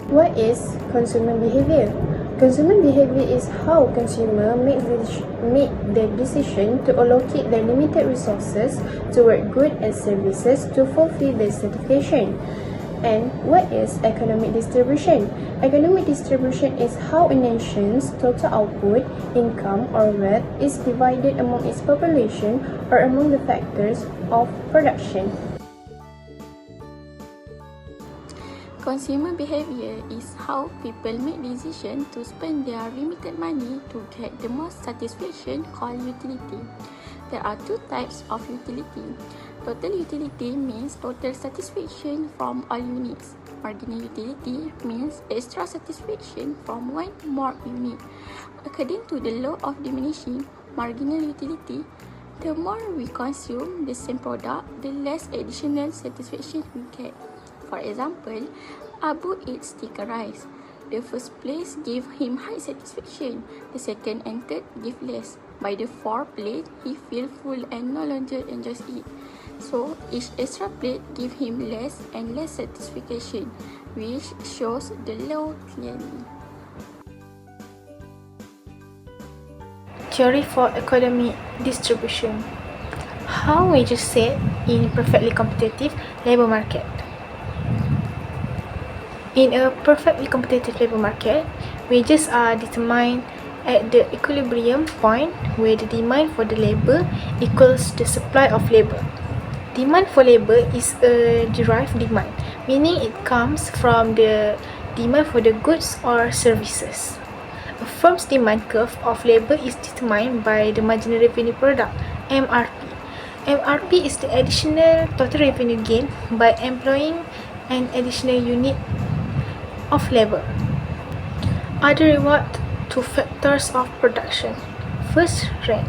What is consumer behavior? Consumer behavior is how consumers make the decision to allocate their limited resources toward goods and services to fulfill their satisfaction. And what is economic distribution? Economic distribution is how a nation's total output, income, or wealth is divided among its population or among the factors of production. Consumer behavior is how people make decisions to spend their limited money to get the most satisfaction, called utility. There are two types of utility. Total utility means total satisfaction from all units. Marginal utility means extra satisfaction from one more unit. According to the law of diminishing marginal utility, the more we consume the same product, the less additional satisfaction we get. For example, Abu eats sticker rice. The first place gave him high satisfaction. The second and third give less. By the fourth plate, he feels full and no longer enjoys it. So each extra plate give him less and less satisfaction, which shows the law clearly. Theory for economic distribution. How wages set in perfectly competitive labor market? In a perfectly competitive labor market, wages are determined at the equilibrium point where the demand for the labor equals the supply of labor. Demand for labor is a derived demand, meaning it comes from the demand for the goods or services. A firm's demand curve of labor is determined by the marginal revenue product, MRP. MRP is the additional total revenue gained by employing an additional unit of labor. Other reward two factors of production. First, rent.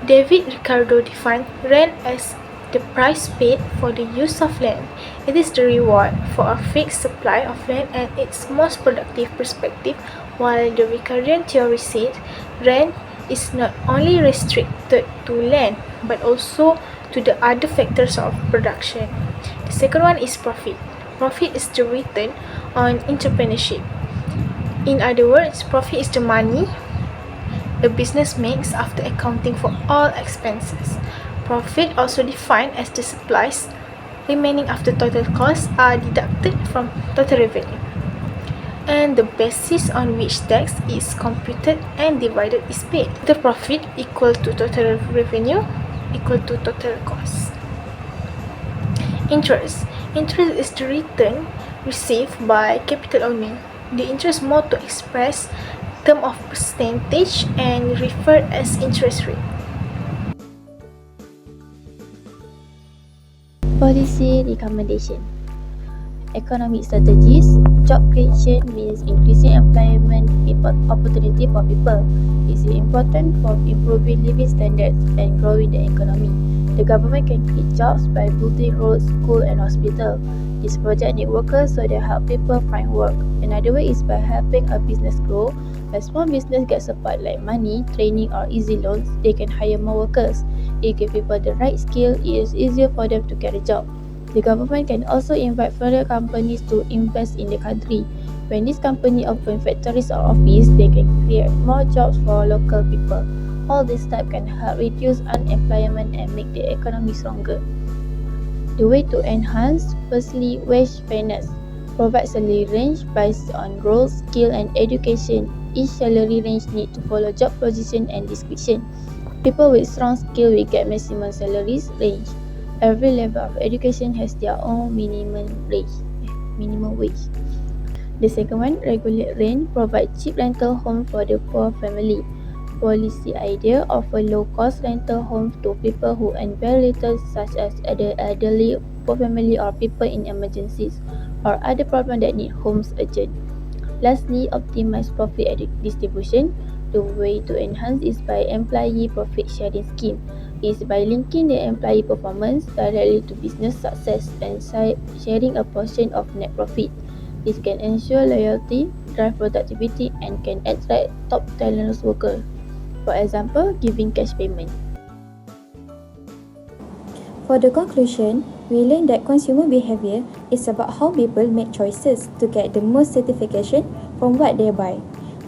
David Ricardo defined rent as the price paid for the use of land. It is the reward for a fixed supply of land at its most productive perspective, while the Ricardian theory said rent is not only restricted to land but also to the other factors of production. The second one is profit. Profit is the return on entrepreneurship. In other words, profit is the money a business makes after accounting for all expenses. Profit, also defined as the supplies remaining after total costs are deducted from total revenue, and the basis on which tax is computed and divided is paid. The profit equal to total revenue equal to total costs. Interest. Interest is the return received by capital owner. The interest mode to express term of percentage and referred as interest rate. Policy recommendation. Economic strategies. Job creation means increasing employment opportunity for people. It is important for improving living standards and growing the economy. The government can create jobs by building roads, schools and hospitals. This project need workers so they help people find work. Another way is by helping a business grow. When small business get support like money, training or easy loans, they can hire more workers. It gives people the right skill, it is easier for them to get a job. The government can also invite foreign companies to invest in the country. When these companies open factories or offices, they can create more jobs for local people. All this type can help reduce unemployment and make the economy stronger. The way to enhance, firstly, wage fairness. Provide salary range based on roles, skill and education. Each salary range need to follow job position and description. People with strong skill will get maximum salaries range. Every level of education has their own minimum wage. The second one, regulate rent. Provide cheap rental home for the poor family. Policy idea: offer low-cost rental homes to people who earn very little, such as the elderly, poor family or people in emergencies or other problems that need homes urgent. Lastly, optimize profit distribution. The way to enhance is by employee profit sharing scheme. Is by linking the employee performance directly to business success and sharing a portion of net profit. This can ensure loyalty, drive productivity and can attract top talented workers. For example, giving cash payment. For the conclusion, we learned that consumer behavior is about how people make choices to get the most satisfaction from what they buy.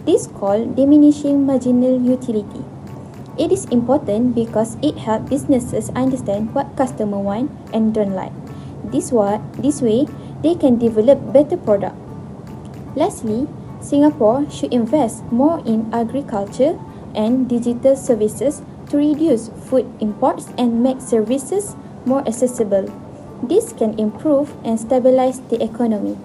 This is called diminishing marginal utility. It is important because it helps businesses understand what customers want and don't like. This way, they can develop better product. Lastly, Singapore should invest more in agriculture and digital services to reduce food imports and make services more accessible. This can improve and stabilize the economy.